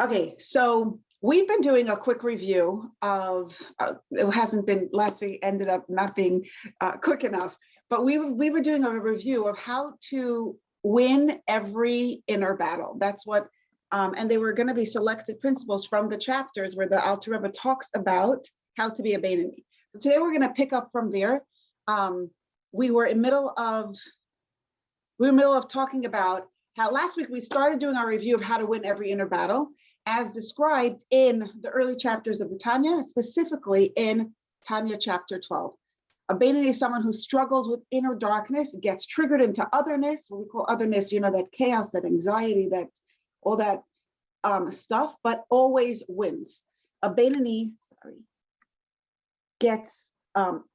Okay, so we've been doing a quick review of, it hasn't been, last week ended up not being quick enough, but we were doing a review of how to win every inner battle. That's what, and they were going to be selected principles from the chapters where the Alter Rebbe talks about how to be a Beinoni. So today we're going to pick up from there. We were in middle of talking about how last week we started doing our review of how to win every inner battle, as described in the early chapters of the Tanya, specifically in Tanya chapter 12. A Beinoni is someone who struggles with inner darkness, gets triggered into otherness, what we call otherness, that chaos, that anxiety, that all that stuff, but always wins. A Beinoni, gets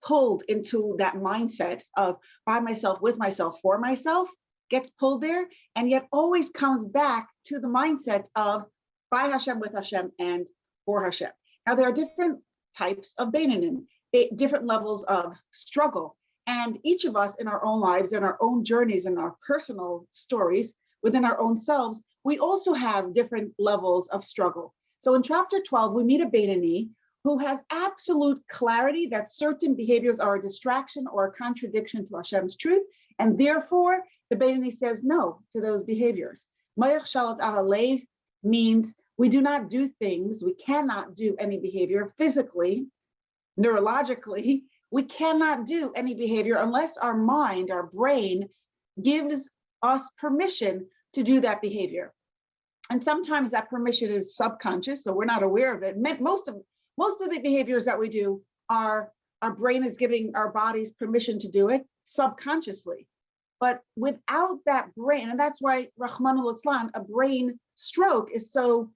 pulled into that mindset of by myself, with myself, for myself, gets pulled there, and yet always comes back to the mindset of by Hashem, with Hashem, and for Hashem. Now, there are different types of Beinonim, different levels of struggle. And each of us in our own lives, in our own journeys, in our personal stories, within our own selves, we also have different levels of struggle. So in chapter 12, we meet a Beinoni who has absolute clarity that certain behaviors are a distraction or a contradiction to Hashem's truth. And therefore, the Beinoni says no to those behaviors. Mayach shalat ahalev means we do not do things, we cannot do any behavior physically, neurologically, we cannot do any behavior unless our mind, our brain, gives us permission to do that behavior. And sometimes that permission is subconscious, so we're not aware of it. Most of the behaviors that we do, our brain is giving our bodies permission to do it subconsciously. But without that brain, and that's why Rahmanul Islam, a brain stroke is so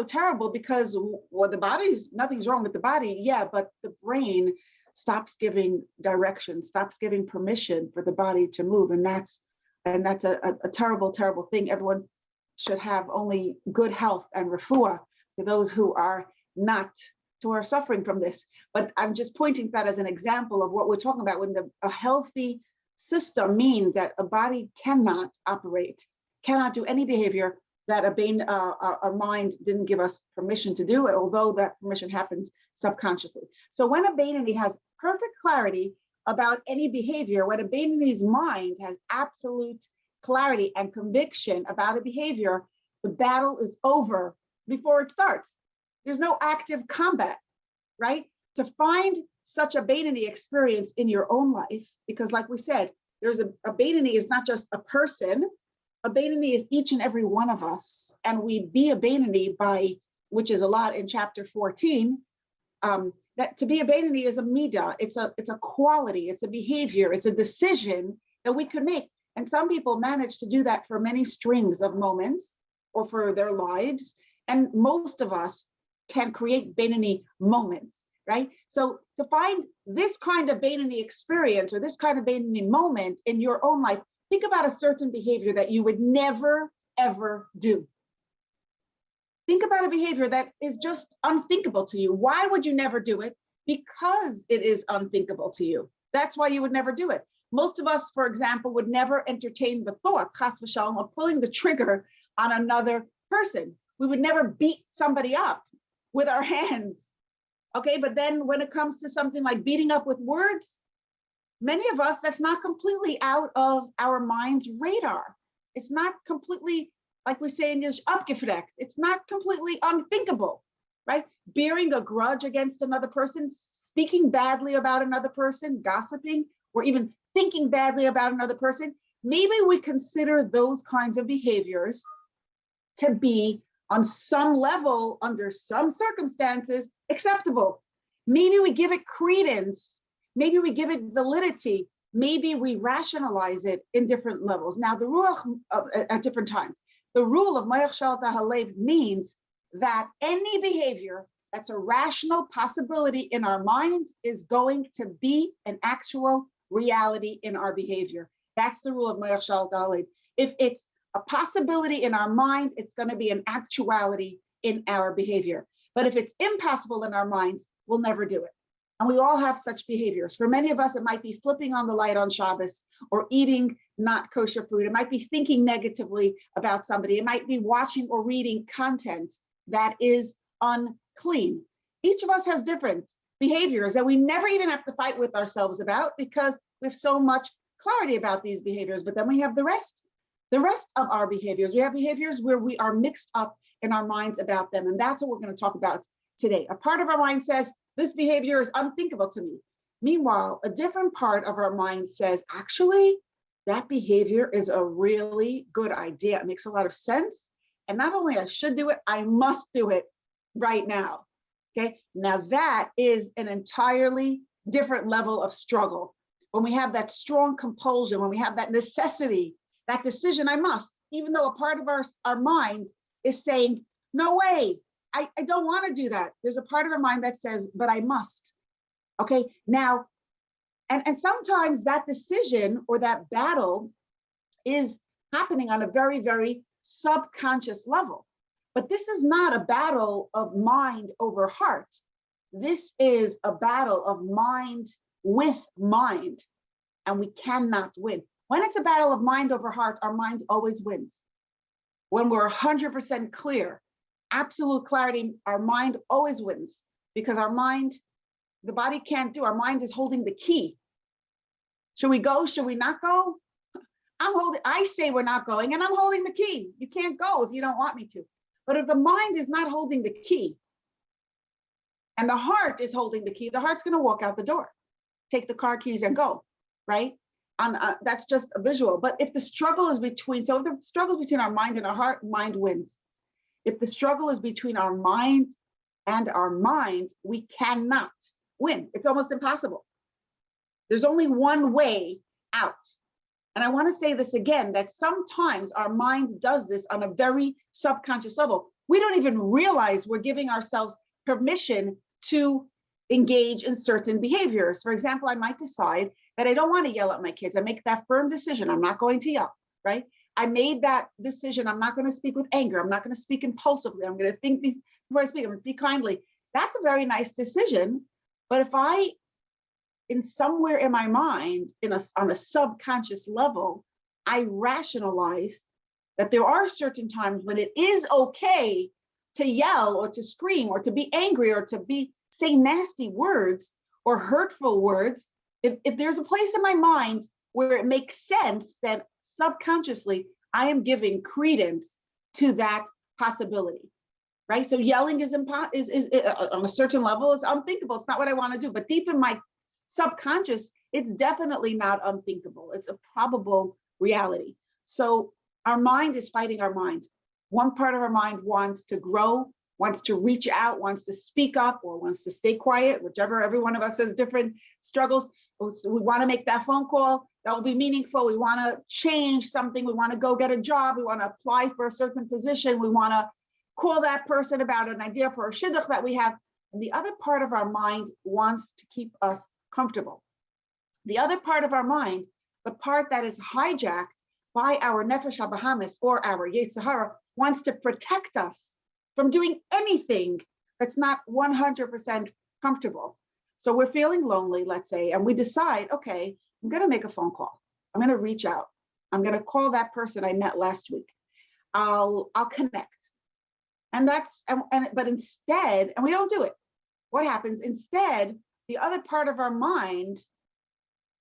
terrible, because the body's, nothing's wrong with the body, yeah, but the brain stops giving direction, stops giving permission for the body to move, and that's a terrible, terrible thing. Everyone should have only good health and refuah to those who are suffering from this. But I'm just pointing that as an example of what we're talking about when a healthy system means that a body cannot operate, cannot do any behavior that a mind didn't give us permission to do it, although that permission happens subconsciously. So when a Beinoni has perfect clarity about any behavior, when a Beinoni's mind has absolute clarity and conviction about a behavior, the battle is over before it starts. There's no active combat, right? To find such a Beinoni experience in your own life, because like we said, there's a Beinoni is not just a person. A Beinoni is each and every one of us, and we be a Beinoni by, which is a lot in chapter 14. That to be a Beinoni is a midah. It's a quality. It's a behavior. It's a decision that we could make. And some people manage to do that for many strings of moments or for their lives, and most of us can create Beinoni moments. Right? So to find this kind of Beinoni experience or this kind of Beinoni moment in your own life, think about a certain behavior that you would never, ever do. Think about a behavior that is just unthinkable to you. Why would you never do it? Because it is unthinkable to you. That's why you would never do it. Most of us, for example, would never entertain the thought, chas v'shalom, of pulling the trigger on another person. We would never beat somebody up with our hands. Okay, but then when it comes to something like beating up with words, many of us, that's not completely out of our mind's radar. It's not completely, like we say in English, abgefrekt. It's not completely unthinkable, right? Bearing a grudge against another person, speaking badly about another person, gossiping, or even thinking badly about another person. Maybe we consider those kinds of behaviors to be on some level, under some circumstances, acceptable. Maybe we give it credence. Maybe we give it validity. Maybe we rationalize it in different levels. Now, the ruach at different times. The rule of Mayach Shalat HaLev means that any behavior that's a rational possibility in our minds is going to be an actual reality in our behavior. That's the rule of Mayach Shalat HaLev. If it's a possibility in our mind, it's going to be an actuality in our behavior. But if it's impossible in our minds, we'll never do it. And we all have such behaviors. For many of us, it might be flipping on the light on Shabbos or eating not kosher food. It might be thinking negatively about somebody. It might be watching or reading content that is unclean. Each of us has different behaviors that we never even have to fight with ourselves about because we have so much clarity about these behaviors. But then we have the rest of our behaviors. We have behaviors where we are mixed up in our minds about them. And that's what we're going to talk about today. A part of our mind says, this behavior is unthinkable to me. Meanwhile, a different part of our mind says, actually, that behavior is a really good idea. It makes a lot of sense. And not only I should do it, I must do it right now. Okay. Now that is an entirely different level of struggle. When we have that strong compulsion, when we have that necessity, that decision, I must, even though a part of our mind is saying, no way, I don't want to do that. There's a part of our mind that says, but I must. Okay. Now, and sometimes that decision or that battle is happening on a very, very subconscious level. But this is not a battle of mind over heart. This is a battle of mind with mind, and we cannot win. When it's a battle of mind over heart, our mind always wins. When we're 100% clear, absolute clarity, our mind always wins because our mind, the body can't do, our mind is holding the key. Should we go? Should we not go? I say we're not going and I'm holding the key. You can't go if you don't want me to. But if the mind is not holding the key and the heart is holding the key, the heart's going to walk out the door, take the car keys and go, right? That's just a visual. But if the struggle is between, so if the struggle is between our mind and our heart, mind wins. If the struggle is between our mind and our mind, we cannot win. It's almost impossible. There's only one way out. And I want to say this again, that sometimes our mind does this on a very subconscious level. We don't even realize we're giving ourselves permission to engage in certain behaviors. For example, I might decide that I don't want to yell at my kids. I make that firm decision. I'm not going to yell, right? I made that decision. I'm not going to speak with anger. I'm not going to speak impulsively. I'm going to think before I speak. I'm going to speak kindly. That's a very nice decision. But if I, in somewhere in my mind, on a subconscious level, I rationalize that there are certain times when it is okay to yell or to scream or to be angry or to say nasty words or hurtful words. If there's a place in my mind where it makes sense that subconsciously I am giving credence to that possibility, right? So yelling is on a certain level, it's unthinkable. It's not what I want to do. But deep in my subconscious, it's definitely not unthinkable. It's a probable reality. So our mind is fighting our mind. One part of our mind wants to grow, wants to reach out, wants to speak up, or wants to stay quiet, whichever. Every one of us has different struggles. So we want to make that phone call that will be meaningful. We want to change something. We want to go get a job. We want to apply for a certain position. We want to call that person about an idea for a shidduch that we have. And the other part of our mind wants to keep us comfortable. The other part of our mind, the part that is hijacked by our nefesh habahamis or our yetzer hara, wants to protect us from doing anything that's not 100% comfortable. So we're feeling lonely, let's say, and we decide, okay, I'm going to make a phone call. I'm going to reach out. I'm going to call that person I met last week. I'll connect. But instead, and we don't do it. What happens? Instead, the other part of our mind,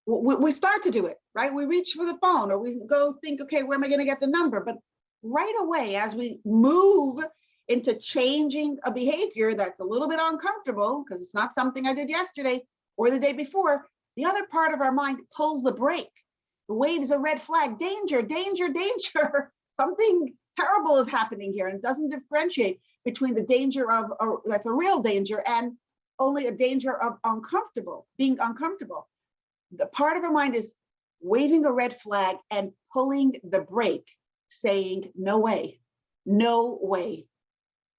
we start to do it, right? We reach for the phone or we go think, okay, where am I going to get the number? But right away, as we move into changing a behavior that's a little bit uncomfortable because it's not something I did yesterday or the day before, the other part of our mind pulls the brake, waves a red flag, danger, danger, danger. Something terrible is happening here, and it doesn't differentiate between the danger of, that's a real danger, and only a danger of being uncomfortable. The part of our mind is waving a red flag and pulling the brake, saying, no way, no way.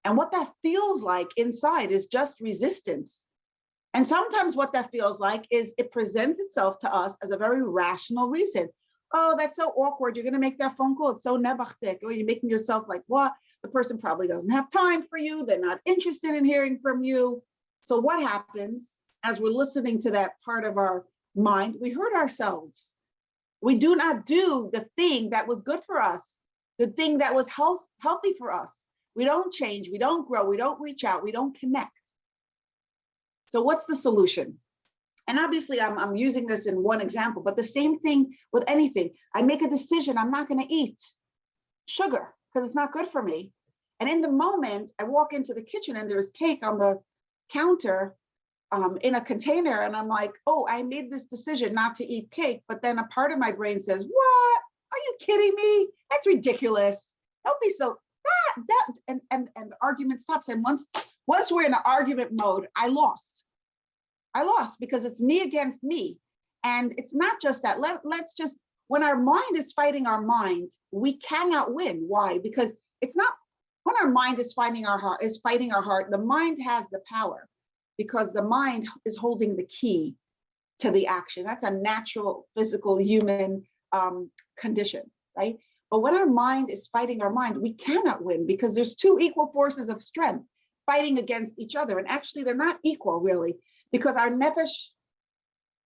And what that feels like inside is just resistance. And sometimes what that feels like is it presents itself to us as a very rational reason. Oh, that's so awkward. You're going to make that phone call. It's so nebachtik. Or you're making yourself like, what? The person probably doesn't have time for you. They're not interested in hearing from you. So what happens as we're listening to that part of our mind? We hurt ourselves. We do not do the thing that was good for us, the thing that was healthy for us. We don't change, we don't grow, we don't reach out, we don't connect. So what's the solution? And obviously I'm using this in one example, but the same thing with anything. I make a decision, I'm not going to eat sugar because it's not good for me. And in the moment, I walk into the kitchen and there's cake on the counter in a container. And I'm like, oh, I made this decision not to eat cake. But then a part of my brain says, what? Are you kidding me? That's ridiculous. Don't be so, and the argument stops. And once we're in an argument mode, I lost because it's me against me. And it's not just that. Let's just, when our mind is fighting our mind, we cannot win. Why? Because it's not, when our mind is fighting our heart, the mind has the power because the mind is holding the key to the action. That's a natural, physical, human condition, right? But when our mind is fighting our mind, we cannot win because there's two equal forces of strength fighting against each other. And actually they're not equal really, because our nefesh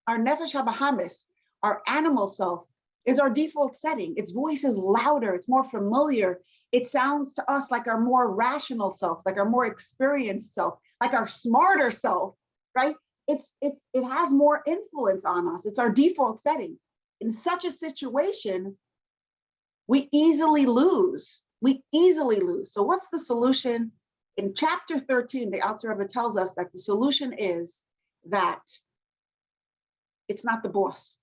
habahamis, our animal self, is our default setting. Its voice is louder, it's more familiar. It sounds to us like our more rational self, like our more experienced self, like our smarter self, right? It has more influence on us. It's our default setting. In such a situation, we easily lose. So what's the solution? In chapter 13, the Alter Rebbe tells us that the solution is that it's not the boss.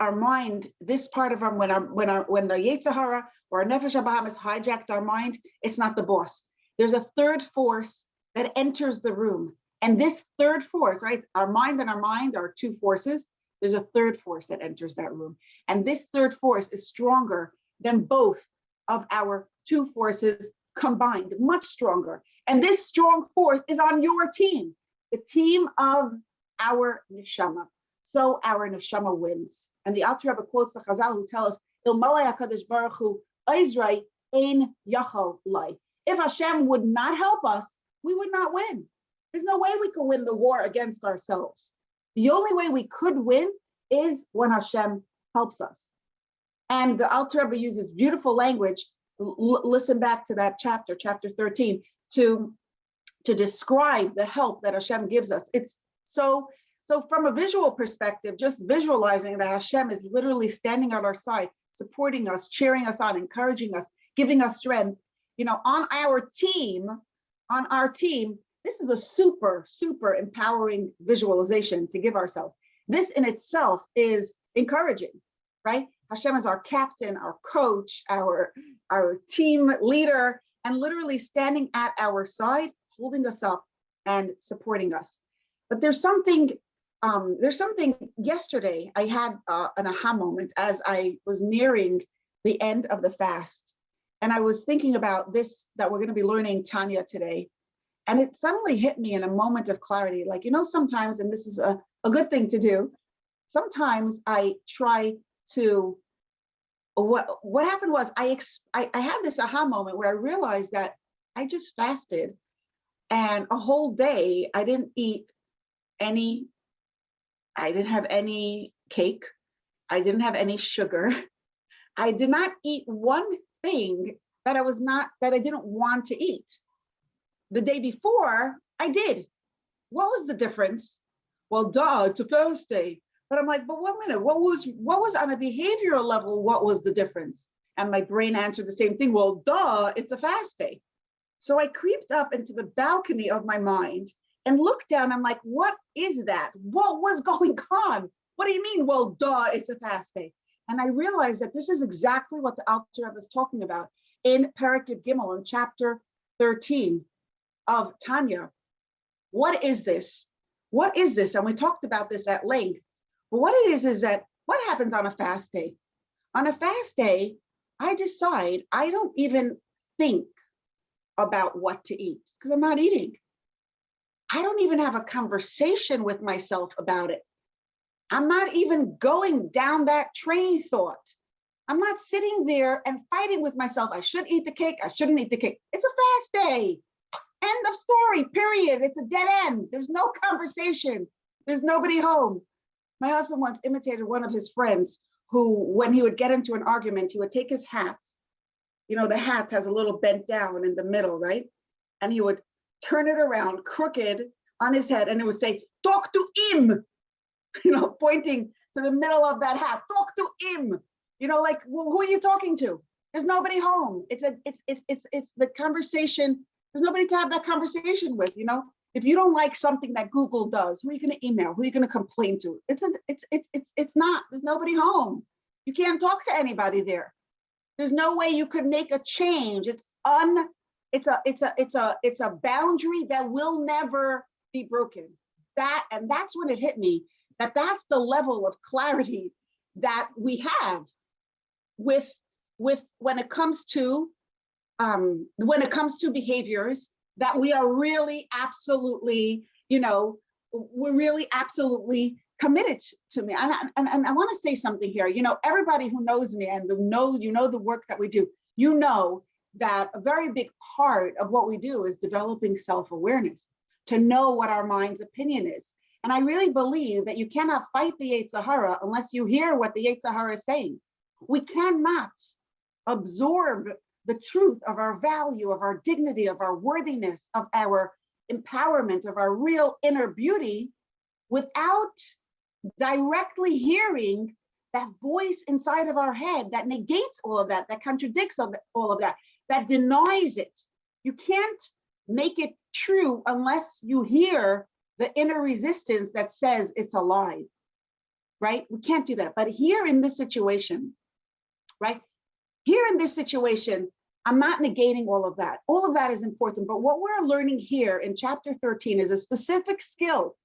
Our mind, this part of our, when the Yetzer Hara or our Nefesh HaBahamis hijacked our mind, it's not the boss. There's a third force that enters the room. And this third force, right? Our mind and our mind are two forces. There's a third force that enters that room. And this third force is stronger than both of our two forces combined, much stronger. And this strong force is on your team, the team of our neshama. So our neshama wins. And the Alter Rebbe quotes the Chazal who tell us, "Ilmalei HaKadosh Baruch Hu Eizrei ein yachal lai." If Hashem would not help us, we would not win. There's no way we could win the war against ourselves. The only way we could win is when Hashem helps us. And the Alter Rebbe uses beautiful language. Listen back to that chapter 13, to describe the help that Hashem gives us. It's so from a visual perspective, just visualizing that Hashem is literally standing at our side, supporting us, cheering us on, encouraging us, giving us strength. On our team, this is a super, super empowering visualization to give ourselves. This in itself is encouraging, right? Hashem is our captain, our coach, our team leader, and literally standing at our side, holding us up and supporting us. But there's something yesterday, I had an aha moment as I was nearing the end of the fast. And I was thinking about this, that we're going to be learning Tanya today. And it suddenly hit me in a moment of clarity. Like, sometimes, and this is a good thing to do, sometimes I try to, what happened was I had this aha moment where I realized that I just fasted and a whole day I didn't have any cake. I didn't have any sugar. I did not eat one thing that I didn't want to eat. The day before, I did. What was the difference? Well, it's a fast day. But I'm like, but 1 minute, what was on a behavioral level, what was the difference? And my brain answered the same thing. Well, it's a fast day. So I creeped up into the balcony of my mind and looked down. I'm like, what is that? What was going on? What do you mean? Well, it's a fast day. And I realized that this is exactly what the Alter Rebbe is talking about in Perek Yud Gimel, in chapter 13 of Tanya. What is this? What is this? And we talked about this at length. But what it is that what happens on a fast day? On a fast day, I decide I don't even think about what to eat because I'm not eating. I don't even have a conversation with myself about it. I'm not even going down that train thought. I'm not sitting there and fighting with myself. I should eat the cake. I shouldn't eat the cake. It's a fast day. End of story, period. It's a dead end. There's no conversation. There's nobody home. My husband once imitated one of his friends who, when he would get into an argument, he would take his hat. You know, the hat has a little bent down in the middle, right? And he would turn it around crooked on his head, and it would say, "Talk to him," you know, pointing to the middle of that hat. "Talk to him." You know, like, well, who are you talking to? There's nobody home. It's the conversation. There's nobody to have that conversation with, you know. If you don't like something that Google does, who are you going to email? Who are you going to complain to? It's not. There's nobody home. You can't talk to anybody there. There's no way you could make a change. It's a boundary that will never be broken. That's when it hit me, that's the level of clarity that we have with when it comes to behaviors that we are really absolutely, you know, we're really absolutely committed to me. And I want to say something here. You know, everybody who knows me and you know the work that we do, you know that a very big part of what we do is developing self-awareness, to know what our mind's opinion is. And I really believe that you cannot fight the Yetzer Hara unless you hear what the Yetzer Hara is saying. We cannot absorb the truth of our value, of our dignity, of our worthiness, of our empowerment, of our real inner beauty without directly hearing that voice inside of our head that negates all of that, that contradicts all of that, that denies it. You can't make it true unless you hear the inner resistance that says it's a lie, right? We can't do that. But here in this situation, right? Here in this situation, I'm not negating all of that. All of that is important. But what we're learning here in chapter 13 is a specific skill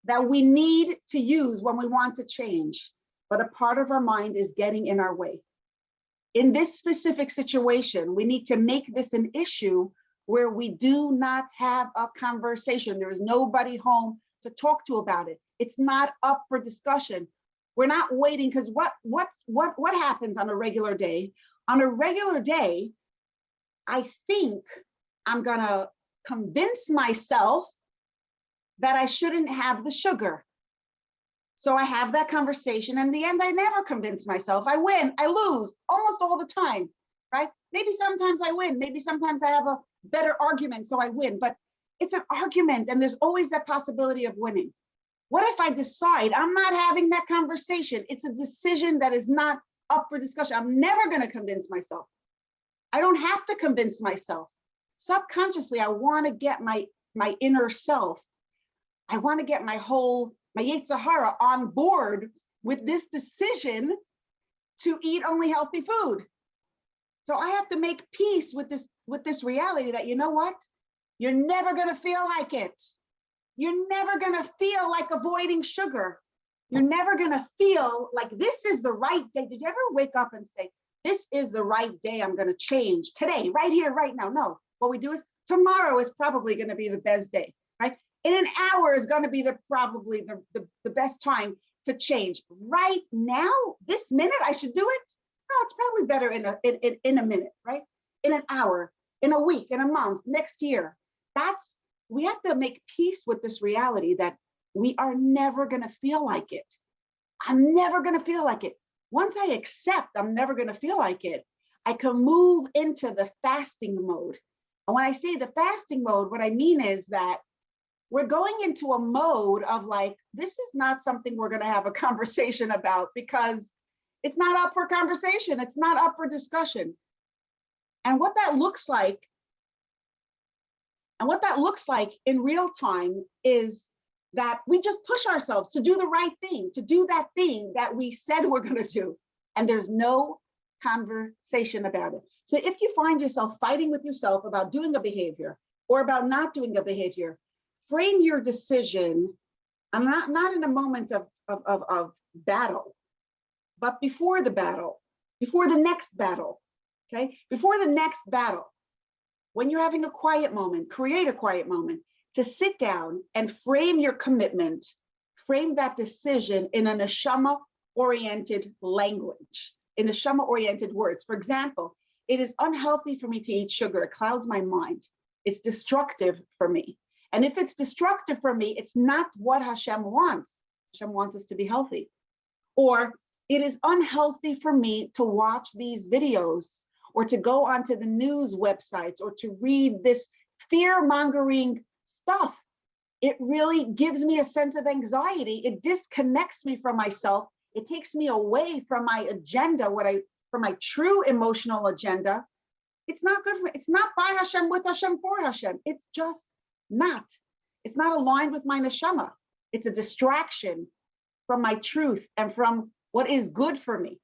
that we need to use when we want to change. But a part of our mind is getting in our way. In this specific situation, we need to make this an issue where we do not have a conversation. There is nobody home to talk to about it. It's not up for discussion. We're not waiting, because what happens on a regular day? On a regular day, I think I'm gonna convince myself that I shouldn't have the sugar. So I have that conversation, and in the end, I never convince myself. I win, I lose almost all the time, right? Maybe sometimes I win, maybe sometimes I have a better argument, so I win, but it's an argument, and there's always that possibility of winning. What if I decide I'm not having that conversation? It's a decision that is not up for discussion. I'm never going to convince myself. I don't have to convince myself. Subconsciously, I want to get my inner self. I want to get my Yetzer Hara on board with this decision to eat only healthy food. So I have to make peace with this reality that, you know what? You're never going to feel like it. You're never going to feel like avoiding sugar. You're never going to feel like this is the right day. Did you ever wake up and say, this is the right day, I'm going to change today, right here, right now? No, what we do is tomorrow is probably going to be the best day, right? In an hour is going to be probably the best time to change. Right now, this minute, I should do it? No, it's probably better in a minute, right? In an hour, in a week, in a month, next year. We have to make peace with this reality that we are never going to feel like it. I'm never going to feel like it. Once I accept I'm never going to feel like it, I can move into the fasting mode. And when I say the fasting mode, what I mean is that we're going into a mode of like, this is not something we're going to have a conversation about because it's not up for conversation. It's not up for discussion. And what that looks like in real time is that we just push ourselves to do the right thing, to do that thing that we said we're going to do. And there's no conversation about it. So if you find yourself fighting with yourself about doing a behavior or about not doing a behavior, frame your decision. I'm not in a moment of battle, but before the battle, before the next battle, okay? Before the next battle, when you're having a quiet moment, create a quiet moment to sit down and frame your commitment, frame that decision in a neshama-oriented language, in neshama-oriented words. For example, it is unhealthy for me to eat sugar. It clouds my mind. It's destructive for me. And if it's destructive for me, it's not what Hashem wants. Hashem wants us to be healthy. Or It is unhealthy for me to watch these videos or to go onto the news websites or to read this fear-mongering stuff. It really gives me a sense of anxiety. It disconnects me from myself. It takes me away from my agenda, from my true emotional agenda. It's not good for me. It's not by Hashem, with Hashem, for Hashem. It's just not. It's not aligned with my neshama. It's a distraction from my truth and from what is good for me.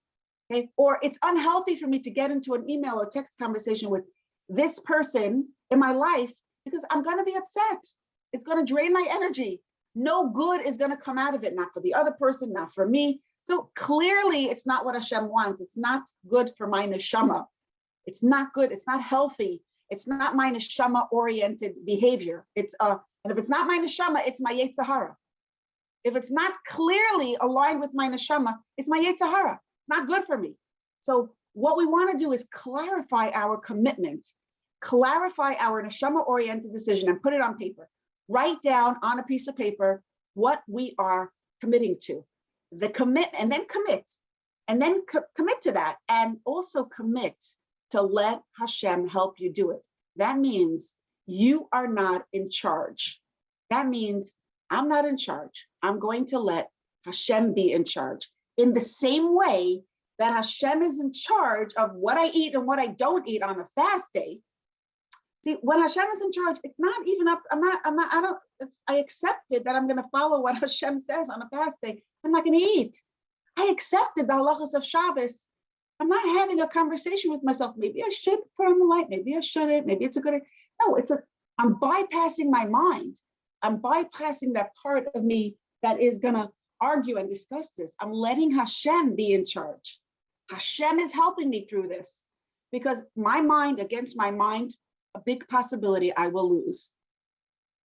Okay? Or it's unhealthy for me to get into an email or text conversation with this person in my life because I'm going to be upset. It's going to drain my energy. No good is going to come out of it, not for the other person, not for me. So clearly it's not what Hashem wants. It's not good for my neshama. It's not good. It's not healthy. It's not my neshama oriented behavior. And if it's not my neshama, it's my Yetzer Hara. If it's not clearly aligned with my neshama, it's my Yetzer Hara. It's not good for me. So what we want to do is clarify our commitment, clarify our neshama-oriented decision, and put it on paper. Write down on a piece of paper what we are committing to. The commit, and then commit, and then commit to that, and also commit to let Hashem help you do it. That means you are not in charge. That means I'm not in charge. I'm going to let Hashem be in charge. In the same way that Hashem is in charge of what I eat and what I don't eat on a fast day. See, when Hashem is in charge, it's not even up. I accepted that I'm going to follow what Hashem says on a fast day. I'm not going to eat. I accepted the halachas of Shabbos. I'm not having a conversation with myself. Maybe I should put on the light. Maybe I shouldn't. Maybe it's a good idea. No, I'm bypassing my mind. I'm bypassing that part of me that is going to argue and discuss this. I'm letting Hashem be in charge. Hashem is helping me through this because my mind against my mind, a big possibility I will lose.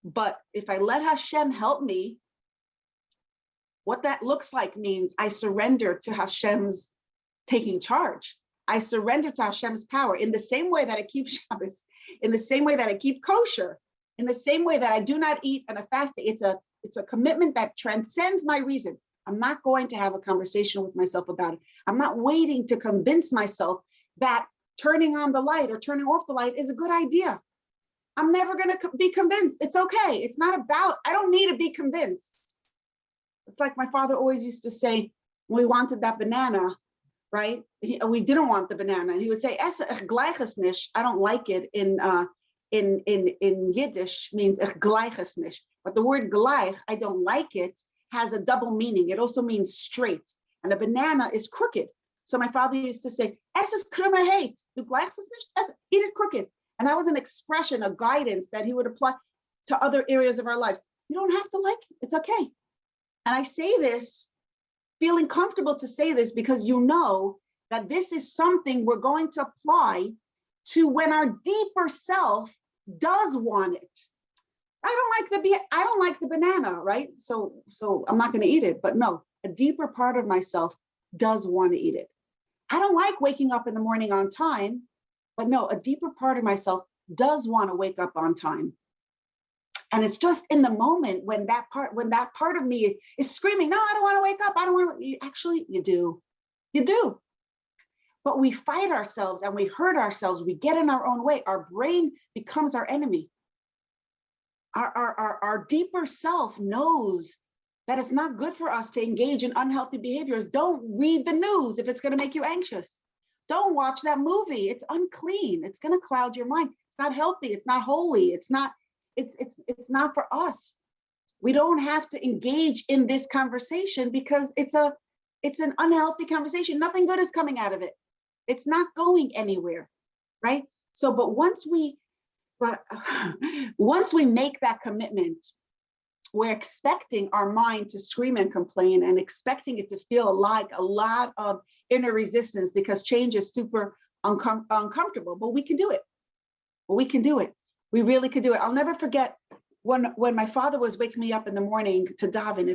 But if I let Hashem help me, what that looks like means I surrender to Hashem's taking charge. I surrender to Hashem's power in the same way that I keep Shabbos, in the same way that I keep kosher, in the same way that I do not eat on a fast day. It's a commitment that transcends my reason. I'm not going to have a conversation with myself about it. I'm not waiting to convince myself that turning on the light or turning off the light is a good idea. I'm never going to be convinced. It's okay. It's not about, I don't need to be convinced. It's like my father always used to say, when we wanted that banana, right? We didn't want the banana. And he would say, I don't like it in Yiddish means gleiches. But the word gleich, I don't like it, has a double meaning. It also means straight. And a banana is crooked. So my father used to say, es ist krummer heit, du gleichst es nicht, eat it crooked. And that was an expression, a guidance that he would apply to other areas of our lives. You don't have to like it, it's okay. And I say this, feeling comfortable to say this because you know that this is something we're going to apply to when our deeper self does want it. I don't like the banana, right? So I'm not going to eat it. But no, a deeper part of myself does want to eat it. I don't like waking up in the morning on time, but no, a deeper part of myself does want to wake up on time. And it's just in the moment when that part of me is screaming, no, I don't want to wake up. I don't want to. Actually, you do. You do. But we fight ourselves and we hurt ourselves. We get in our own way. Our brain becomes our enemy. Our deeper self knows that it's not good for us to engage in unhealthy behaviors. Don't read the news if it's going to make you anxious. Don't watch that movie. It's unclean. It's going to cloud your mind. It's not healthy. It's not holy. It's not for us. We don't have to engage in this conversation because it's an unhealthy conversation. Nothing good is coming out of it. It's not going anywhere, right? So, but once we make that commitment, we're expecting our mind to scream and complain and expecting it to feel like a lot of inner resistance because change is super uncomfortable, but we can do it. We really could do it. I'll never forget when my father was waking me up in the morning to daven,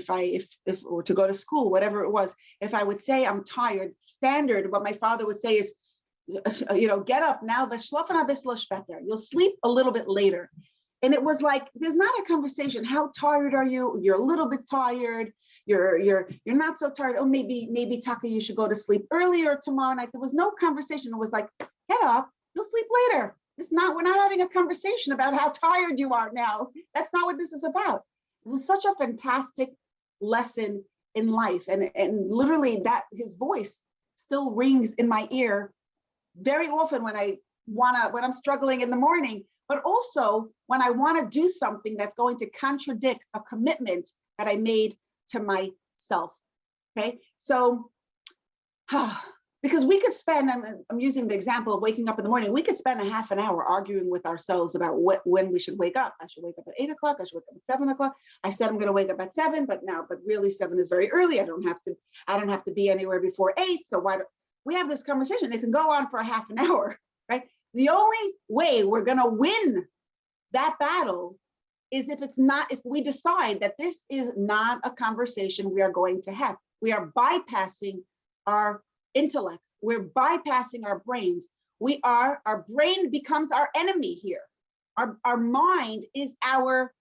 or to go to school, whatever it was. If I would say I'm tired, standard, what my father would say is, get up now. You'll sleep a little bit later. And it was like, there's not a conversation. How tired are you? You're a little bit tired. You're not so tired. Oh, maybe Taka, you should go to sleep earlier tomorrow night. There was no conversation. It was like, get up, you'll sleep later. We're not having a conversation about how tired you are now. That's not what this is about. It was such a fantastic lesson in life. And literally that his voice still rings in my ear very often when I'm struggling in the morning, but also when I want to do something that's going to contradict a commitment that I made to myself. Okay, so because we could spend, I'm using the example of waking up in the morning, we could spend a half an hour arguing with ourselves about when we should wake up. I should wake up at 8 o'clock, I should wake up at 7 o'clock. I said I'm going to wake up at 7, but really 7 is very early. I don't have to be anywhere before 8. So why we have this conversation? It can go on for a half an hour, right? The only way we're going to win that battle is if we decide that this is not a conversation we are going to have. We are bypassing our intellect. We're bypassing our brains. Our brain becomes our enemy here. Our mind is our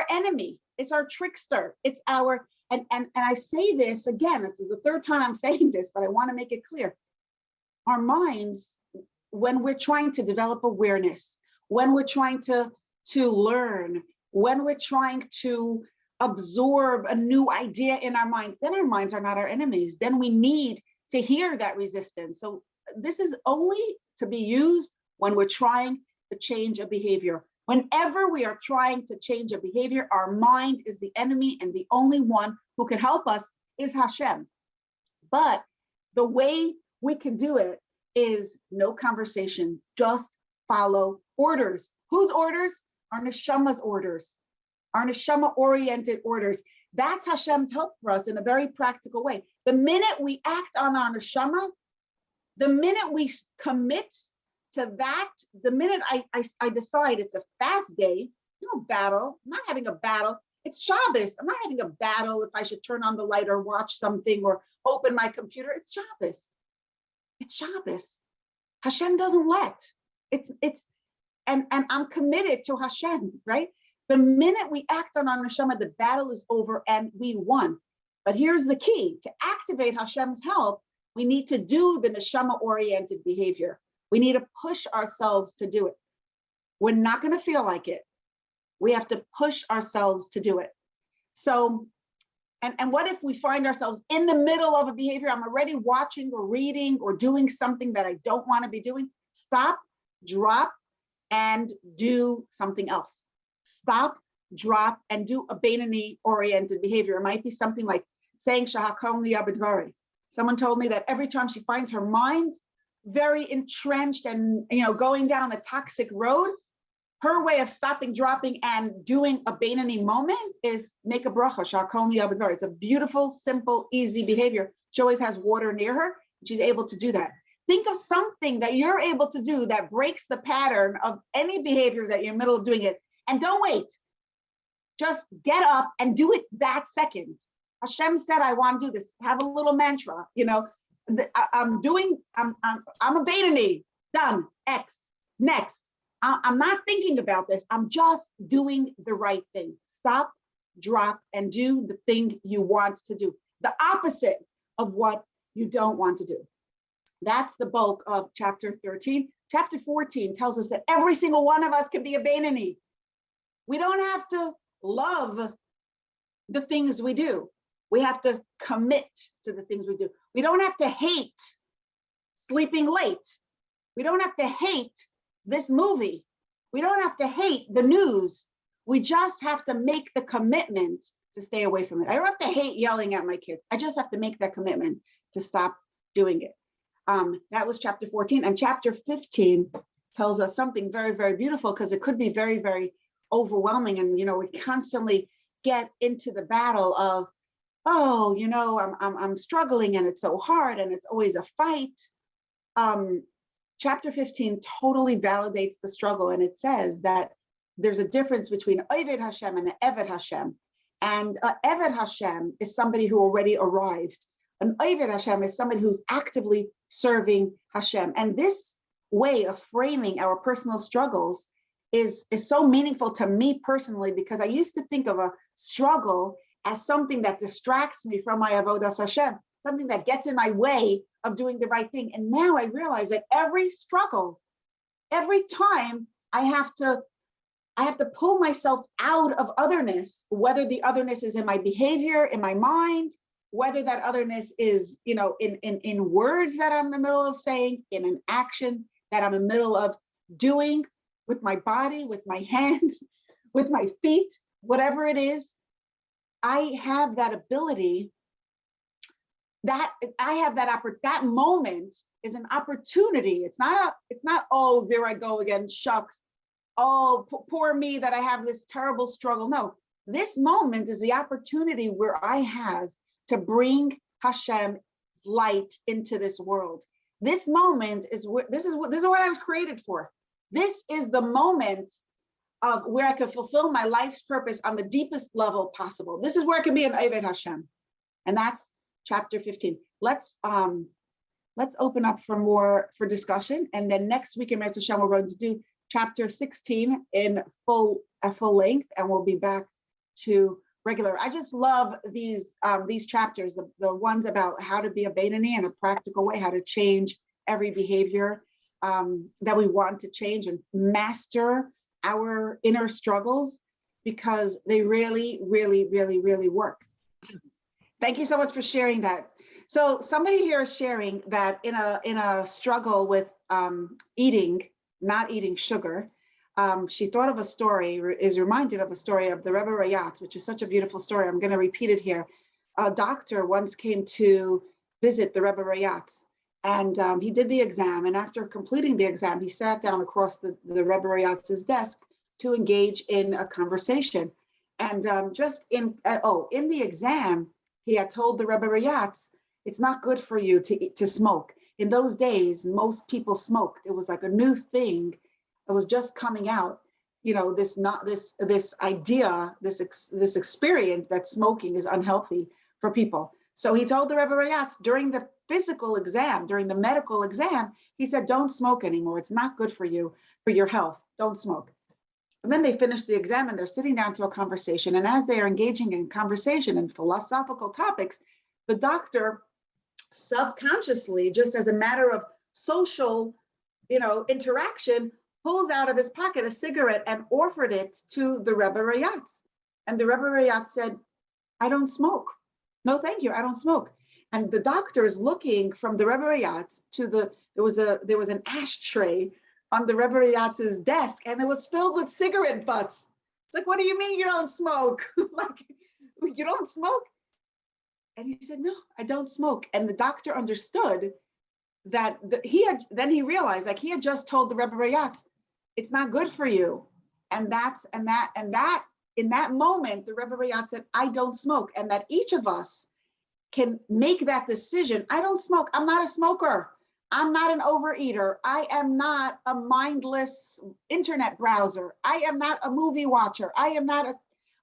enemy. It's our trickster. It's our, and I say this again, this is the third time I'm saying this, but I want to make it clear. Our minds, when we're trying to develop awareness, when we're trying to learn, when we're trying to absorb a new idea in our minds, then our minds are not our enemies. Then we need to hear that resistance. So this is only to be used when we're trying to change a behavior. Whenever we are trying to change a behavior, our mind is the enemy, and the only one who can help us is Hashem. But the way we can do it is no conversations, just follow orders. Whose orders? Our neshama's orders, our neshama-oriented orders. That's Hashem's help for us in a very practical way. The minute we act on our neshama, the minute we commit to that, the minute I decide it's a fast day, no battle, I'm not having a battle. It's Shabbos. I'm not having a battle if I should turn on the light or watch something or open my computer. It's Shabbos. It's Shabbos. Hashem doesn't let. And I'm committed to Hashem, right? The minute we act on our neshama, the battle is over and we won. But here's the key: to activate Hashem's help, we need to do the neshama-oriented behavior. We need to push ourselves to do it. We're not going to feel like it. We have to push ourselves to do it. So, and what if we find ourselves in the middle of a behavior? I'm already watching or reading or doing something that I don't want to be doing. Stop, drop, and do something else. Stop, drop, and do a Beinani-oriented behavior. It might be something like saying Shahakam liyabedvari. Someone told me that every time she finds her mind very entrenched and going down a toxic road, her way of stopping, dropping, and doing a Beinani moment is make a bracha, Shahakam liyabedvari. It's a beautiful, simple, easy behavior. She always has water near her. She's able to do that. Think of something that you're able to do that breaks the pattern of any behavior that you're in the middle of doing it. And don't wait. Just get up and do it that second. Hashem said, I want to do this. Have a little mantra. I'm a Beinani. Done. X. Next. I'm not thinking about this. I'm just doing the right thing. Stop, drop, and do the thing you want to do. The opposite of what you don't want to do. That's the bulk of chapter 13. Chapter 14 tells us that every single one of us can be a Beinani. We don't have to love the things we do. We have to commit to the things we do. We don't have to hate sleeping late. We don't have to hate this movie. We don't have to hate the news. We just have to make the commitment to stay away from it. I don't have to hate yelling at my kids. I just have to make that commitment to stop doing it. That was chapter 14. And chapter 15 tells us something very, very beautiful, because it could be very, very overwhelming. And, we constantly get into the battle of, I'm struggling and it's so hard and it's always a fight. Chapter 15 totally validates the struggle. And it says that there's a difference between Oved Hashem and Eved Hashem. And Eved Hashem is somebody who already arrived. An Oved Hashem is somebody who's actively serving Hashem. And this way of framing our personal struggles is so meaningful to me personally, because I used to think of a struggle as something that distracts me from my avodas Hashem, something that gets in my way of doing the right thing. And now I realize that every struggle, every time I have to pull myself out of otherness, whether the otherness is in my behavior, in my mind, whether that otherness is, in words that I'm in the middle of saying, in an action that I'm in the middle of doing with my body, with my hands, with my feet, whatever it is, I have that ability, that moment is an opportunity. It's not, oh, there I go again, shucks. Oh, poor me that I have this terrible struggle. No, this moment is the opportunity where I have to bring Hashem's light into this world. This moment is this is what I was created for. This is the moment of where I can fulfill my life's purpose on the deepest level possible. This is where I can be an Eved Hashem, and that's chapter 15. Let's open up for discussion, and then next week in Mitzvah Hashem we're going to do chapter 16 in full length, and we'll be back to regular. I just love these chapters, the ones about how to be a Beinoni in a practical way, how to change every behavior that we want to change and master our inner struggles, because they really, really, really, really work. Thank you so much for sharing that. So somebody here is sharing that in a struggle with not eating sugar, she thought of a story, is reminded of a story of the Rebbe Rayatz, which is such a beautiful story. I'm going to repeat it here. A doctor once came to visit the Rebbe Rayatz, and he did the exam. And after completing the exam, he sat down across the Rebbe Rayatz's desk to engage in a conversation. And in the exam, he had told the Rebbe Rayatz, it's not good for you to smoke. In those days, most people smoked. It was like a new thing. It was just coming out, this idea, this experience that smoking is unhealthy for people. So he told the Rebbe Rayatz during the physical exam, during the medical exam, he said, don't smoke anymore. It's not good for you, for your health. Don't smoke. And then they finished the exam and they're sitting down to a conversation. And as they are engaging in conversation and philosophical topics, the doctor subconsciously, just as a matter of social, interaction, pulls out of his pocket a cigarette and offered it to the Rebbe Rayatz. And the Rebbe Rayatz said, I don't smoke. No, thank you, I don't smoke. And the doctor is looking from the Rebbe Rayatz to there was an ashtray on the Rebbe Rayatz's desk, and it was filled with cigarette butts. It's like, what do you mean you don't smoke? Like, you don't smoke? And he said, no, I don't smoke. And the doctor understood that he realized, like, he had just told the Rebbe Rayatz, it's not good for you. And in that moment, the Rebbe Rayatz said, I don't smoke. And that each of us can make that decision. I don't smoke. I'm not a smoker. I'm not an overeater. I am not a mindless internet browser. I am not a movie watcher. I am not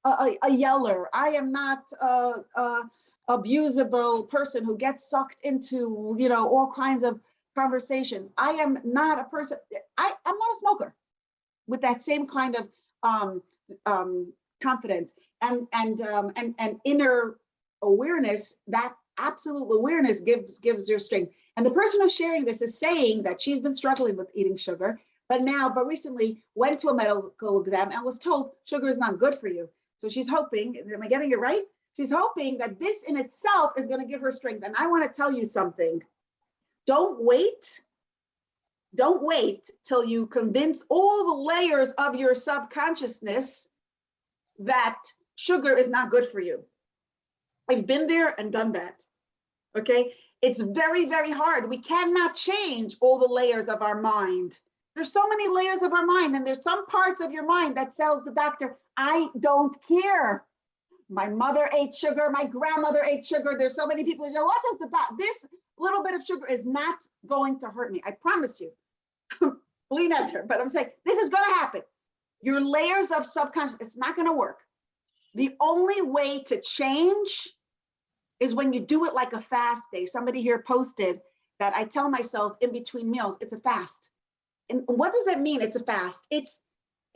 a yeller. I am not a abusable person who gets sucked into, all kinds of conversations. I am not a person. I'm not a smoker with that same kind of confidence and inner awareness. That absolute awareness gives your strength. And the person who's sharing this is saying that she's been struggling with eating sugar, but recently went to a medical exam and was told sugar is not good for you. So she's hoping, am I getting it right? She's hoping that this in itself is going to give her strength. And I want to tell you something. Don't wait till you convince all the layers of your subconsciousness that sugar is not good for you. I've been there and done that. Okay. It's very, very hard. We cannot change all the layers of our mind. There's so many layers of our mind, and there's some parts of your mind that tells the doctor, I don't care. My mother ate sugar. My grandmother ate sugar. There's so many people who go, what does this little bit of sugar is not going to hurt me. I promise you. Believe that, but I'm saying this is going to happen. Your layers of subconscious, it's not going to work. The only way to change is when you do it like a fast day. Somebody here posted that I tell myself in between meals, it's a fast. And what does that mean? It's a fast. It's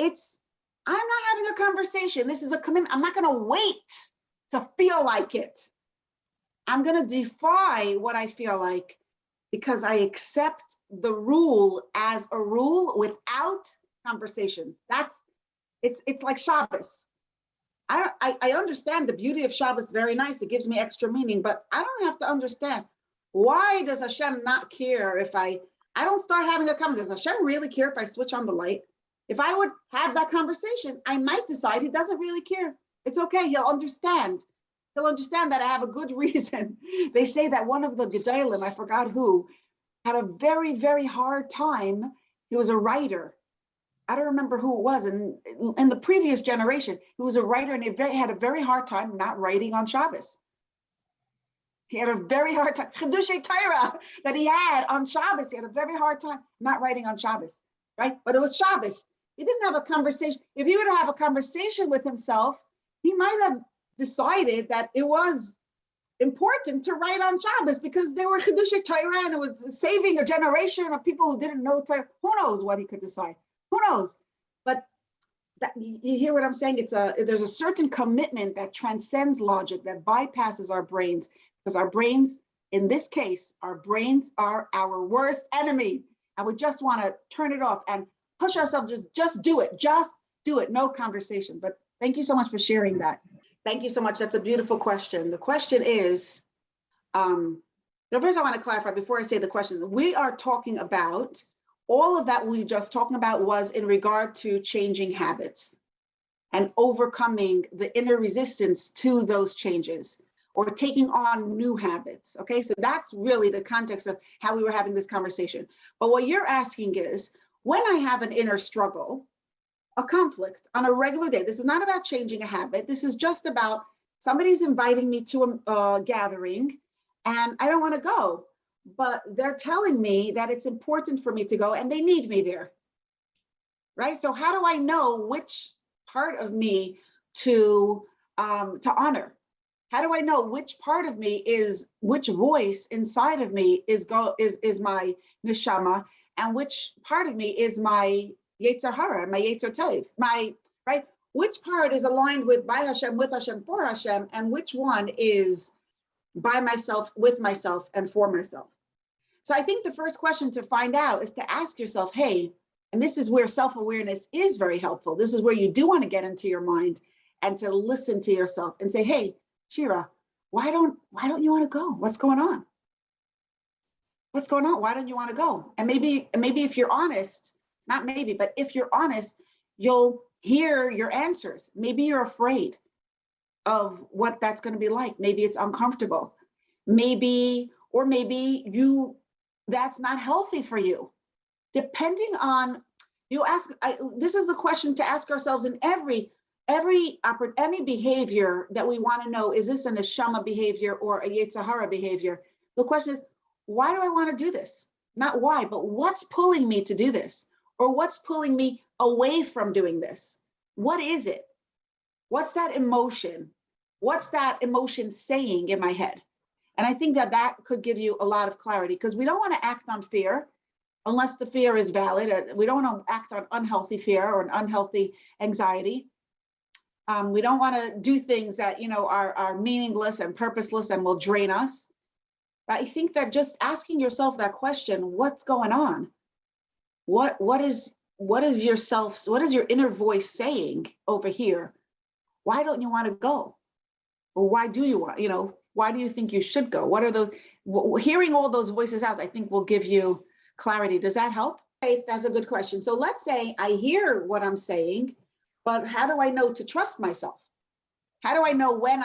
I'm not having a conversation. This is a commitment. I'm not going to wait to feel like it. I'm going to defy what I feel like because I accept the rule as a rule without conversation. It's like Shabbos. I understand the beauty of Shabbos, very nice. It gives me extra meaning, but I don't have to understand why does Hashem not care if I don't start having a conversation. Does Hashem really care if I switch on the light? If I would have that conversation, I might decide he doesn't really care. It's okay. He'll understand. He'll understand that I have a good reason. They say that one of the Gedolim, I forgot who, had a very, very hard time. He was a writer. I don't remember who it was. And in the previous generation, he was a writer and he had a very hard time not writing on Shabbos. He had a very hard time. Chiddushei Torah that he had on Shabbos. He had a very hard time not writing on Shabbos, right? But it was Shabbos. He didn't have a conversation. If he would have a conversation with himself, he might have decided that it was important to write on Shabbos because they were Chiddushei Torah and it was saving a generation of people who didn't know Torah. Who knows what he could decide? Who knows? But you hear what I'm saying? There's a certain commitment that transcends logic, that bypasses our brains, because our brains, in this case, our brains are our worst enemy. And we just want to turn it off and push ourselves, just do it, no conversation. But thank you so much for sharing that. Thank you so much. That's a beautiful question. The question is, first I want to clarify before I say the question, we are talking about, all of that we just talking about was in regard to changing habits and overcoming the inner resistance to those changes or taking on new habits. Okay, so that's really the context of how we were having this conversation. But what you're asking is, when I have an inner struggle, a conflict on a regular day, this is not about changing a habit. This is just about somebody's inviting me to a gathering and I don't want to go, but they're telling me that it's important for me to go and they need me there, right? So how do I know which part of me to honor? How do I know which part of me which voice inside of me is my neshama, and which part of me is my Yetzer Hara, my Yetzer Tov, right? Which part is aligned with by Hashem, with Hashem, for Hashem, and which one is by myself, with myself, and for myself? So I think the first question to find out is to ask yourself, hey, and this is where self-awareness is very helpful. This is where you do want to get into your mind and to listen to yourself and say, hey, Shira, why don't you want to go? What's going on? What's going on? Why don't you want to go? And maybe if you're honest, not maybe, but if you're honest, you'll hear your answers. Maybe you're afraid of what that's going to be like. Maybe it's uncomfortable. Maybe that's not healthy for you. Depending on, this is the question to ask ourselves in any behavior that we want to know, is this a neshama behavior or a Yetzer Hara behavior? The question is, why do I want to do this? Not why, but what's pulling me to do this? Or what's pulling me away from doing this? What is it? What's that emotion? What's that emotion saying in my head? And I think that could give you a lot of clarity, because we don't want to act on fear unless the fear is valid. We don't want to act on unhealthy fear or an unhealthy anxiety. We don't want to do things that are meaningless and purposeless and will drain us. But I think that just asking yourself that question, what's going on? What is your inner voice saying over here? Why don't you want to go? Or why do you want, why do you think you should go? What are hearing all those voices out, I think will give you clarity. Does that help? That's a good question. So let's say I hear what I'm saying, but how do I know to trust myself? How do I know when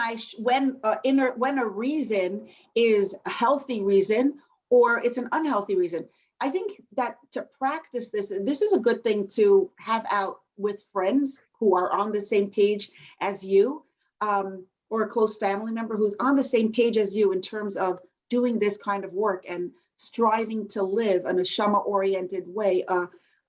a reason is a healthy reason or it's an unhealthy reason? I think that to practice this is a good thing to have out with friends who are on the same page as you, or a close family member who's on the same page as you in terms of doing this kind of work and striving to live in a neshama-oriented way,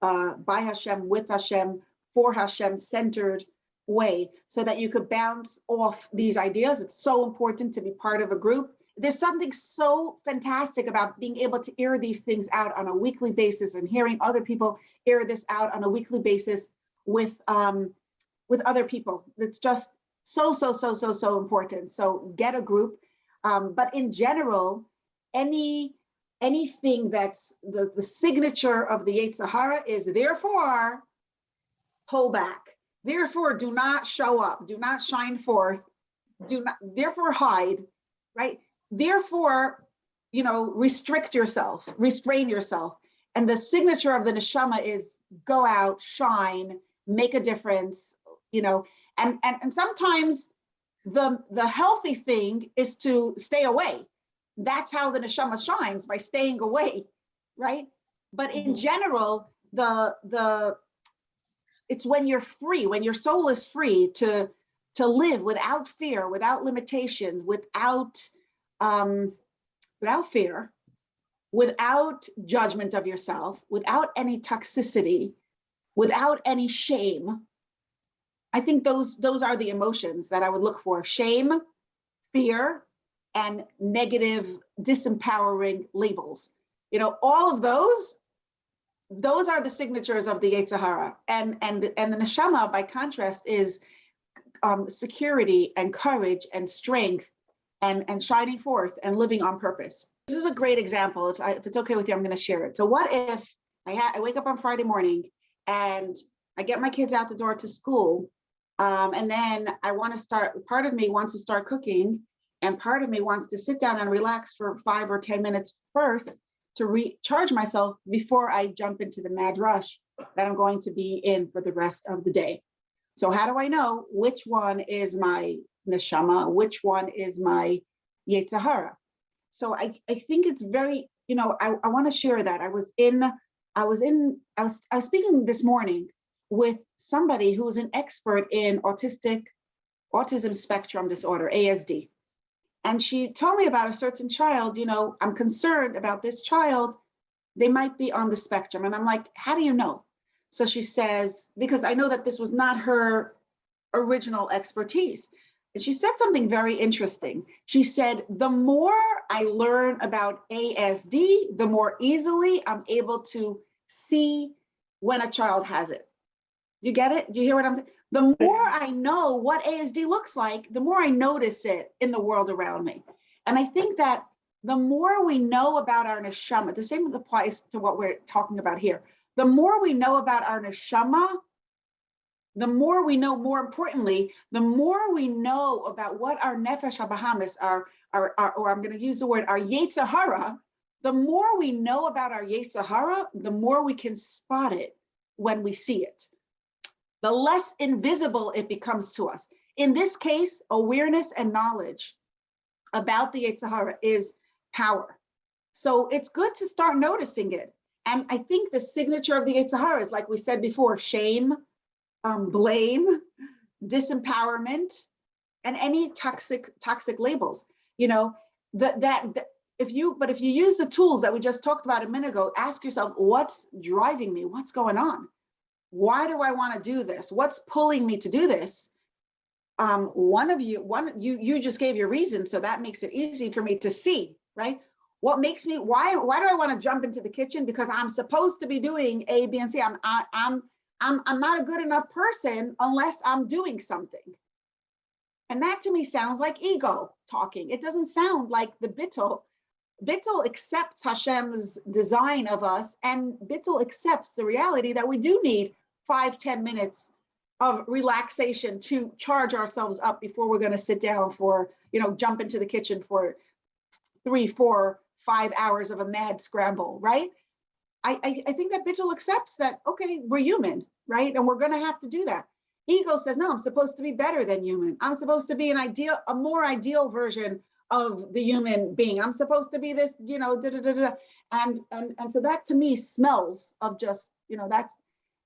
by Hashem, with Hashem, for Hashem, centered way, so that you could bounce off these ideas. It's so important to be part of a group. There's something so fantastic about being able to air these things out on a weekly basis and hearing other people air this out on a weekly basis with other people. It's just so important. So get a group. But in general, anything that's the signature of the Yetzer Hara is therefore pull back. Therefore, do not show up. Do not shine forth. Do not. Therefore, hide. Right. Therefore, restrict yourself, restrain yourself. And the signature of the neshama is go out, shine, make a difference. And sometimes the healthy thing is to stay away. That's how the neshama shines, by staying away, right? But in general, it's when you're free, when your soul is free to live without fear, without limitations, without fear, without judgment of yourself, without any toxicity, without any shame. I think those are the emotions that I would look for: shame, fear, and negative, disempowering labels. All of those are the signatures of the Yetzer Hara. And the neshama, by contrast, is security and courage and strength and shining forth and living on purpose. This is a great example. If it's okay with you, I'm going to share it. So what if I wake up on Friday morning and I get my kids out the door to school, and then I want to start, part of me wants to start cooking, and part of me wants to sit down and relax for 5 or 10 minutes first to recharge myself before I jump into the mad rush that I'm going to be in for the rest of the day. So how do I know which one is my neshama, which one is my Yetzer Hara? So I think it's very, I want to share that. I was speaking this morning with somebody who's an expert in autism spectrum disorder, ASD. And she told me about a certain child. I'm concerned about this child. They might be on the spectrum. And I'm like, how do you know? So she says, because I know that this was not her original expertise. And she said something very interesting. She said, the more I learn about ASD, the more easily I'm able to see when a child has it. You get it? Do you hear what I'm saying? The more I know what ASD looks like, the more I notice it in the world around me. And I think that the more we know about our neshama, the same applies to what we're talking about here. The more we know about our neshama, the more we know, more importantly, the more we know about what our nefesh habahamis are, or I'm going to use the word, our Yetzer Hara. The more we know about our Yetzer Hara, the more we can spot it when we see it. The less invisible it becomes to us. In this case, awareness and knowledge about the Yetzer Hara is power. So it's good to start noticing it. And I think the signature of the Yetzer Hara is, like we said before, shame, blame, disempowerment, and any toxic labels. If you use the tools that we just talked about a minute ago, ask yourself, what's driving me? What's going on? Why do I want to do this? What's pulling me to do this? You just gave your reason, so that makes it easy for me to see, right? What makes me, why do I want to jump into the kitchen? Because I'm supposed to be doing A, B, and C. I'm not a good enough person unless I'm doing something. And that to me sounds like ego talking. It doesn't sound like the Bittul. Bittul accepts Hashem's design of us, and Bittul accepts the reality that we do need 5-10 minutes of relaxation to charge ourselves up before we're going to sit down for, jump into the kitchen for 3, 4, 5 hours of a mad scramble, right? I think that Bittul accepts that, okay, we're human, right? And we're going to have to do that. Ego says, no, I'm supposed to be better than human. I'm supposed to be a more ideal version of the human being. I'm supposed to be this, And so that to me smells of just,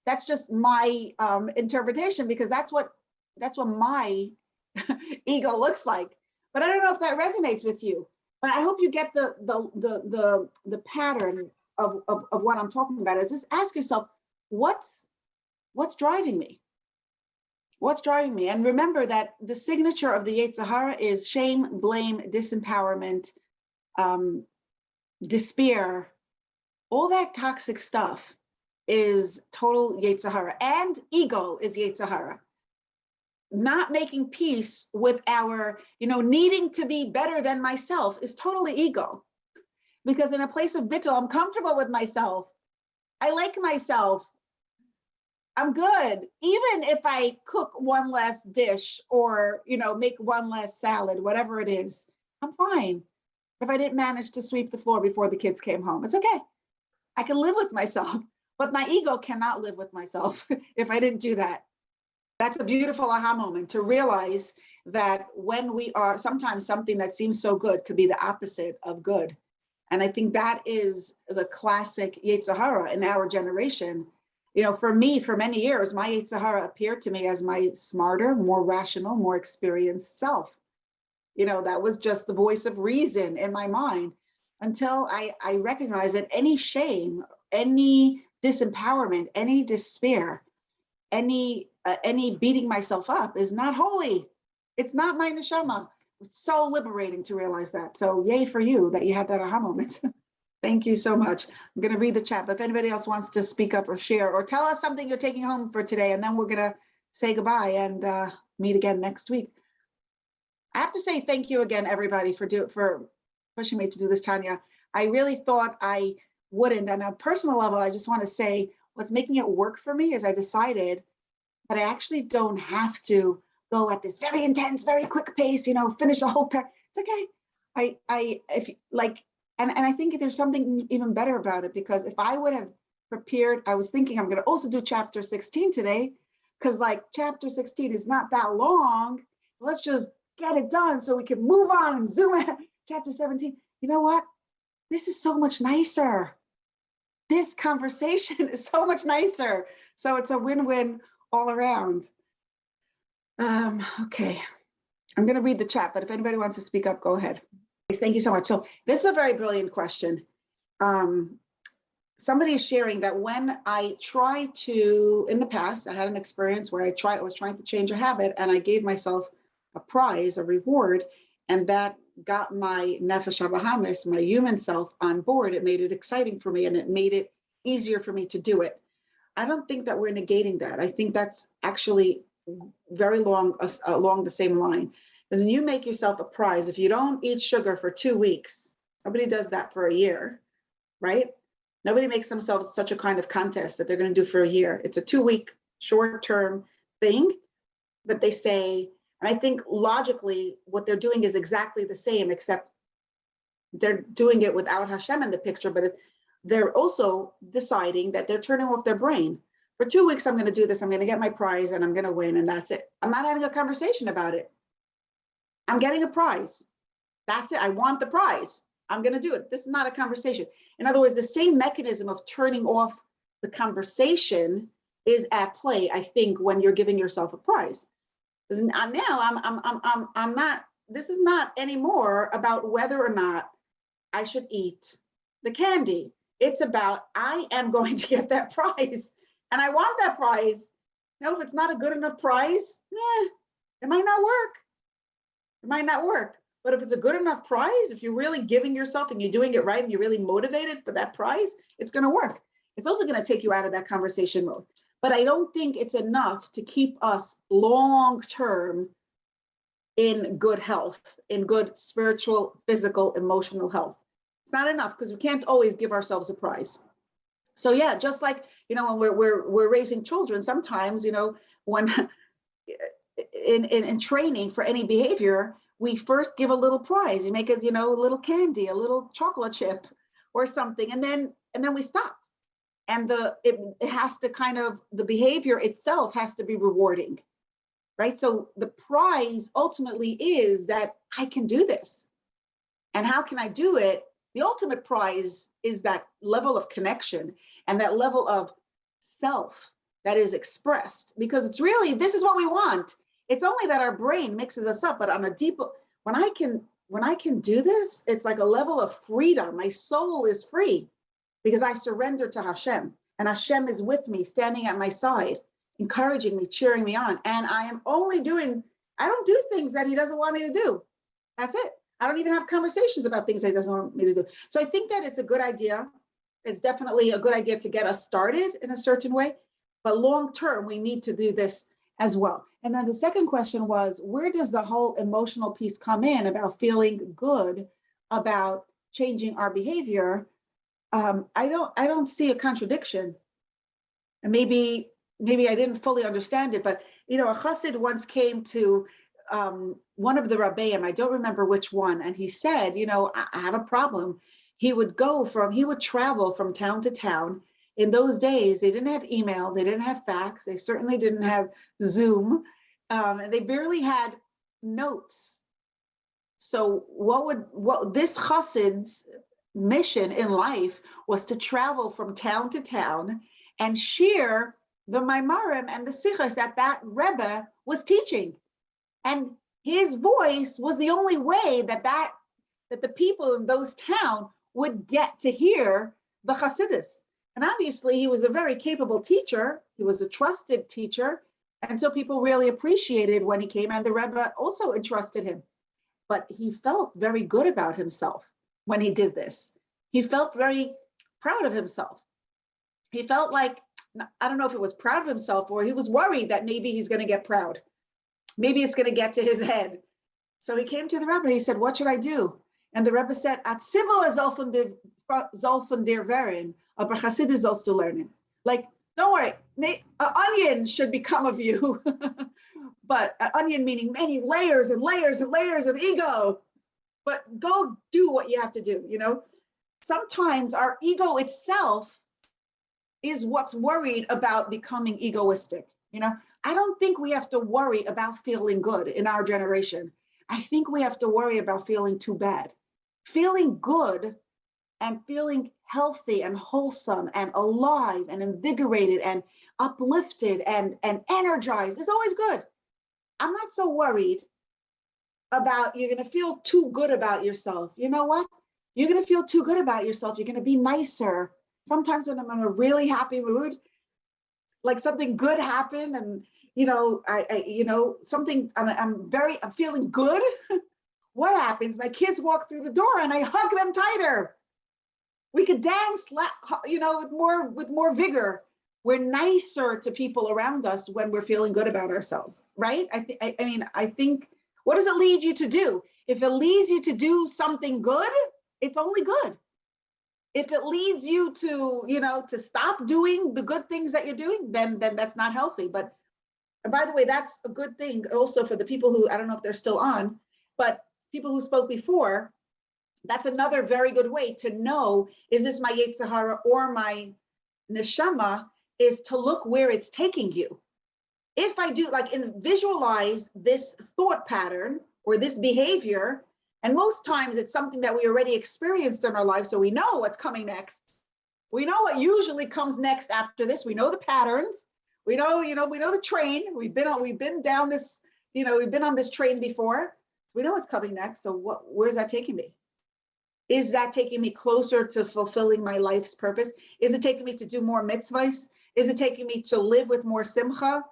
that's just my interpretation, because that's what my ego looks like. But I don't know if that resonates with you. But I hope you get the pattern of what I'm talking about. Is just ask yourself, what's driving me? What's driving me? And remember that the signature of the Yetzer Hara is shame, blame, disempowerment, despair, all that toxic stuff. is total Yetzer Hara, and ego is Yetzer Hara. Not making peace with our, needing to be better than myself is totally ego. Because in a place of bittul, I'm comfortable with myself. I like myself. I'm good. Even if I cook one less dish or, make one less salad, whatever it is, I'm fine. If I didn't manage to sweep the floor before the kids came home, it's okay. I can live with myself, but my ego cannot live with myself if I didn't do that. That's a beautiful aha moment, to realize that when we are, sometimes something that seems so good could be the opposite of good. And I think that is the classic Yetzer Hara in our generation. For me, for many years, my Yetzer Hara appeared to me as my smarter, more rational, more experienced self. That was just the voice of reason in my mind, until I recognized that any shame, any disempowerment, any despair, any beating myself up is not holy. It's not my neshama. It's so liberating to realize that. So yay for you that you had that aha moment. Thank you so much. I'm going to read the chat, but if anybody else wants to speak up or share or tell us something you're taking home for today, and then we're going to say goodbye and meet again next week. I have to say thank you again, everybody, for pushing me to do this, Tanya. I really thought I wouldn't. On a personal level, I just want to say what's making it work for me is I decided that I actually don't have to go at this very intense, very quick pace, finish the whole paragraph. It's okay. And I think there's something even better about it, because if I would have prepared, I was thinking I'm going to also do chapter 16 today, because chapter 16 is not that long. Let's just get it done so we can move on and zoom in. Chapter 17. You know what? This is so much nicer. This conversation is so much nicer. So it's a win-win all around. Okay. I'm going to read the chat, but if anybody wants to speak up, go ahead. Thank you so much. So this is a very brilliant question. Somebody is sharing that when I try to, in the past, I had an experience where I was trying to change a habit, and I gave myself a prize, a reward, and that got my nefesh habahamis, my human self, on board. It made it exciting for me, and it made it easier for me to do it. I don't think that we're negating that. I think that's actually very along the same line. Because when you make yourself a prize, if you don't eat sugar for 2 weeks, nobody does that for a year, right? Nobody makes themselves such a kind of contest that they're going to do for a year. It's a 2-week short-term thing that they say. And I think logically, what they're doing is exactly the same, except they're doing it without Hashem in the picture, but they're also deciding that they're turning off their brain. For 2 weeks, I'm going to do this. I'm going to get my prize and I'm going to win, and that's it. I'm not having a conversation about it. I'm getting a prize. That's it. I want the prize. I'm going to do it. This is not a conversation. In other words, the same mechanism of turning off the conversation is at play, I think, when you're giving yourself a prize. Because now I'm not, this is not anymore about whether or not I should eat the candy. It's about, I am going to get that prize, and I want that prize. If it's not a good enough prize, it might not work. It might not work. But if it's a good enough prize, if you're really giving yourself and you're doing it right and you're really motivated for that prize, it's going to work. It's also going to take you out of that conversation mode. But I don't think it's enough to keep us long-term in good health, in good spiritual, physical, emotional health. It's not enough, because we can't always give ourselves a prize. So yeah, just like, when we're raising children, sometimes, when in training for any behavior, we first give a little prize. You make it, a little candy, a little chocolate chip or something, and then we stop. And it has to the behavior itself has to be rewarding, right? So the prize ultimately is that I can do this. And how can I do it? The ultimate prize is that level of connection and that level of self that is expressed, because it's really, this is what we want. It's only that our brain mixes us up, but on a deeper, when I can do this, it's like a level of freedom. My soul is free because I surrender to Hashem, and Hashem is with me, standing at my side, encouraging me, cheering me on. And I don't do things that he doesn't want me to do. That's it. I don't even have conversations about things that he doesn't want me to do. So I think that it's a good idea It's definitely a good idea to get us started in a certain way, but long term, we need to do this as well. And then the second question was, where does the whole emotional piece come in about feeling good about changing our behavior? I don't see a contradiction. And maybe I didn't fully understand it, but a chassid once came to one of the rabbeim, I don't remember which one, and he said, I have a problem. He would travel from town to town. In those days, they didn't have email, they didn't have fax, they certainly didn't have Zoom, and they barely had notes. So what this chassid's mission in life was to travel from town to town and share the Maimarim and the Sichos that Rebbe was teaching. And his voice was the only way that the people in those towns would get to hear the Chassidus. And obviously he was a very capable teacher. He was a trusted teacher. And so people really appreciated when he came, and the Rebbe also entrusted him. But he felt very good about himself when he did this. He felt very proud of himself. He felt like, I don't know if it was proud of himself or he was worried that maybe he's going to get proud. Maybe it's going to get to his head. So he came to the Rebbe. He said, what should I do? And the Rebbe said, at civil zolfen der verin, aber Chassidus sollst du lernen. Like, don't worry, an onion should become of you. But an onion meaning many layers and layers and layers of ego. But go do what you have to do, Sometimes our ego itself is what's worried about becoming egoistic. I don't think we have to worry about feeling good in our generation. I think we have to worry about feeling too bad. Feeling good and feeling healthy and wholesome and alive and invigorated and uplifted and energized is always good. I'm not so worried about you're going to feel too good about yourself. You know what? You're going to feel too good about yourself. You're going to be nicer. Sometimes when I'm in a really happy mood, like something good happened and, something, I'm feeling good. What happens? My kids walk through the door and I hug them tighter. We could dance, with more vigor. We're nicer to people around us when we're feeling good about ourselves, right? I think, what does it lead you to do? If it leads you to do something good, it's only good. If it leads you to, to stop doing the good things that you're doing, then that's not healthy. But by the way, that's a good thing also for the people who, I don't know if they're still on, but people who spoke before, that's another very good way to know, is this my Yetzer Hara or my neshama, is to look where it's taking you. If I do, visualize this thought pattern or this behavior, and most times it's something that we already experienced in our life, so we know what's coming next. We know what usually comes next after this. We know the patterns. We know the train. We've been down this, we've been on this train before. We know what's coming next. So where's that taking me? Is that taking me closer to fulfilling my life's purpose? Is it taking me to do more mitzvahs? Is it taking me to live with more simcha,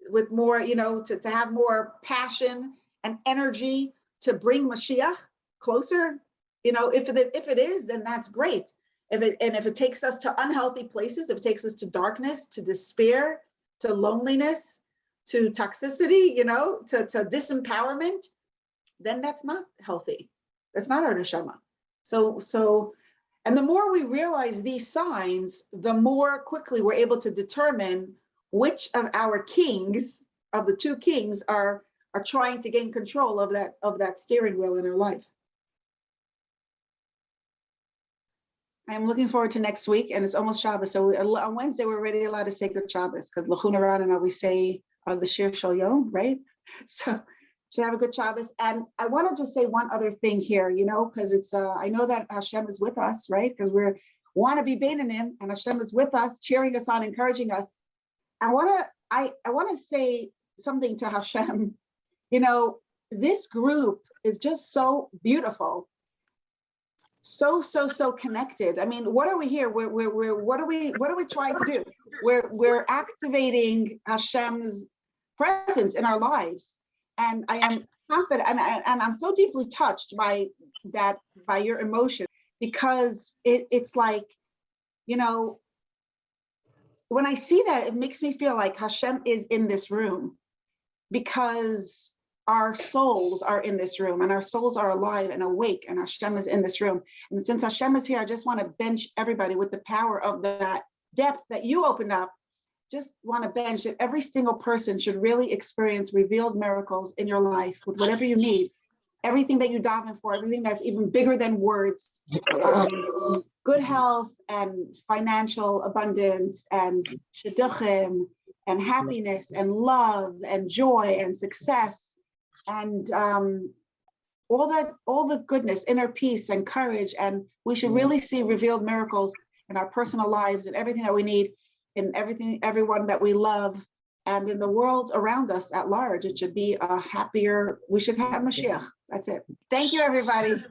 with more, to have more passion and energy to bring Mashiach closer? If it is, then that's great. If it takes us to unhealthy places, if it takes us to darkness, to despair, to loneliness, to toxicity, to disempowerment, then that's not healthy. That's not our neshama. So, and the more we realize these signs, the more quickly we're able to determine which of our kings, of the two kings, are trying to gain control of that steering wheel in our life. I'm looking forward to next week, and it's almost Shabbos. So on Wednesday, we're already allowed to say good Shabbos, because L'chun Haran, we say the Shir Shal Yom, right? So should have a good Shabbos. And I want to just say one other thing here, because it's, I know that Hashem is with us, right? Because we want to be Beinanim, and Hashem is with us, cheering us on, encouraging us. I want to say something to Hashem. This group is just so beautiful. So connected. I mean, what are we here? What are we trying to do? We're activating Hashem's presence in our lives. And I am confident, and I'm so deeply touched by your emotion, because it's like you know, when I see that, it makes me feel like Hashem is in this room, because our souls are in this room, and our souls are alive and awake, and Hashem is in this room. And since Hashem is here, I just want to bench everybody with the power of that depth that you opened up. Just want to bench that every single person should really experience revealed miracles in your life with whatever you need, everything that you daven for, everything that's even bigger than words, good health and financial abundance and shidduchim and happiness and love and joy and success and all the goodness, inner peace and courage. And we should really see revealed miracles in our personal lives and everything that we need, in everyone that we love, and in the world around us at large. It should be a happier, we should have Mashiach. That's it. Thank you, everybody.